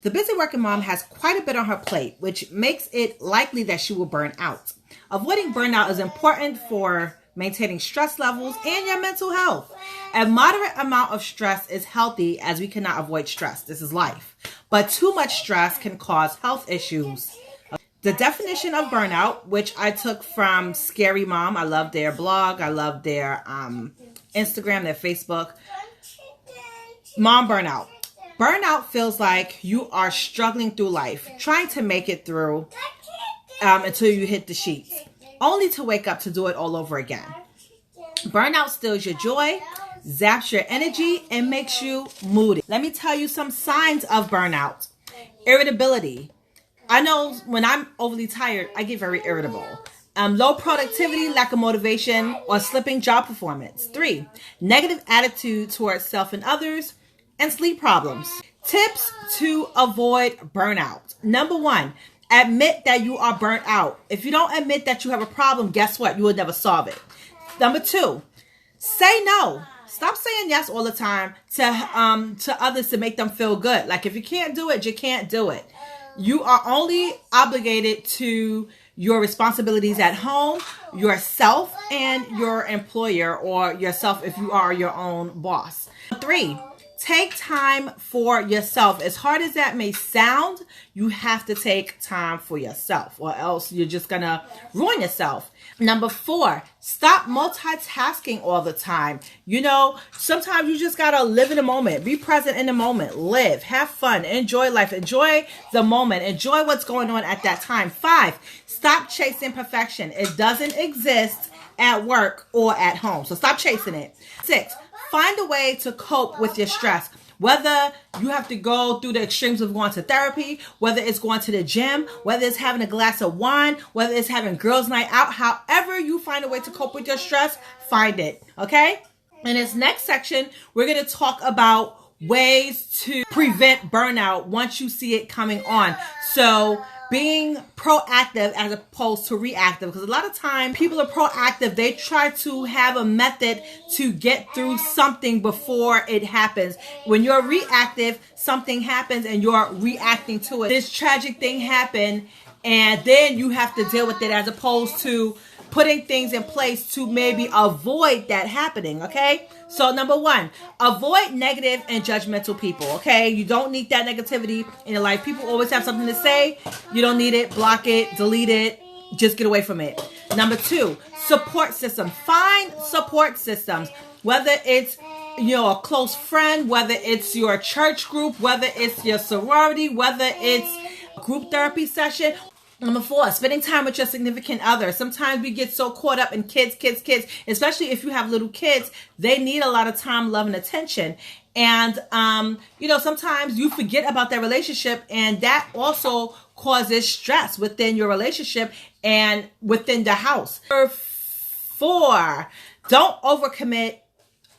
The busy working mom has quite a bit on her plate, which makes it likely that she will burn out. Avoiding burnout is important for maintaining stress levels and your mental health. A moderate amount of stress is healthy, as we cannot avoid stress. This is life. But too much stress can cause health issues. The definition of burnout, which I took from Scary Mom. I love their blog. I love their Instagram, their Facebook. Mom burnout. Burnout feels like you are struggling through life, trying to make it through until you hit the sheets, only to wake up to do it all over again. Burnout steals your joy, zaps your energy, and makes you moody. Let me tell you some signs of burnout. Irritability. I know when I'm overly tired, I get very irritable. Low productivity, lack of motivation, or slipping job performance. 3, negative attitude towards self and others, and sleep problems. Tips to avoid burnout. Number 1, admit that you are burnt out. If you don't admit that you have a problem, guess what? You will never solve it. Number 2, say no. Stop saying yes all the time to others to make them feel good. Like if you can't do it, you can't do it. You are only obligated to your responsibilities at home, yourself, and your employer, or yourself if you are your own boss. 3, take time for yourself. As hard as that may sound, you have to take time for yourself, or else you're just gonna ruin yourself. Number 4, stop multitasking all the time. You know, sometimes you just gotta live in the moment. Be present in the moment. Live. Have fun. Enjoy life. Enjoy the moment. Enjoy what's going on at that time. 5, stop chasing perfection. It doesn't exist at work or at home. So stop chasing it. 6, find a way to cope with your stress. Whether you have to go through the extremes of going to therapy, whether it's going to the gym, whether it's having a glass of wine, whether it's having girls' night out, however you find a way to cope with your stress, find it, okay? In this next section, we're going to talk about ways to prevent burnout once you see it coming on. So being proactive as opposed to reactive, because a lot of time people are proactive. They try to have a method to get through something before it happens. When you're reactive, something happens and you're reacting to it. This tragic thing happened and then you have to deal with it, as opposed to putting things in place to maybe avoid that happening, okay? So number 1, avoid negative and judgmental people, okay? You don't need that negativity in your life. People always have something to say. You don't need it. Block it. Delete it. Just get away from it. Number 2, support system. Find support systems, whether it's a close friend, whether it's your church group, whether it's your sorority, whether it's a group therapy session. Number 4, spending time with your significant other. Sometimes we get so caught up in kids, especially if you have little kids. They need a lot of time, love, and attention. And, sometimes you forget about that relationship, and that also causes stress within your relationship and within the house. Number 4, don't overcommit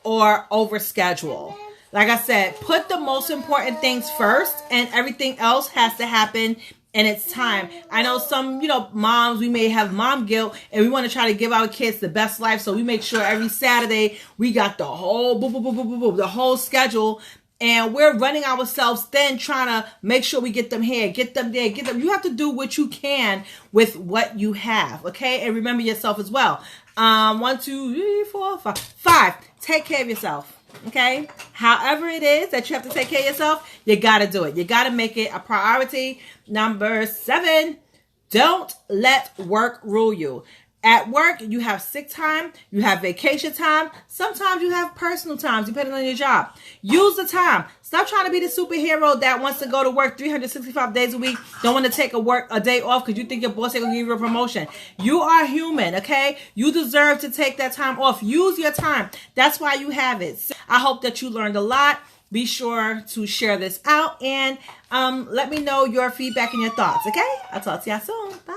or overschedule. Like I said, put the most important things first, and everything else has to happen in its time. I know some, moms, we may have mom guilt, and we want to try to give our kids the best life. So we make sure every Saturday we got the whole the whole schedule, and we're running ourselves thin trying to make sure we get them here, get them there, get them. You have to do what you can with what you have, okay? And remember yourself as well. 1, 2, 3, 4, 5. 5, take care of yourself. Okay, however it is that you have to take care of yourself, you got to do it. You got to make it a priority. Number 7, don't let work rule you. At work, you have sick time, you have vacation time, sometimes you have personal time, depending on your job. Use the time. Stop trying to be the superhero that wants to go to work 365 days a week, don't want to take a day off because you think your boss ain't going to give you a promotion. You are human, okay? You deserve to take that time off. Use your time. That's why you have it. I hope that you learned a lot. Be sure to share this out and let me know your feedback and your thoughts, okay? I'll talk to y'all soon. Bye.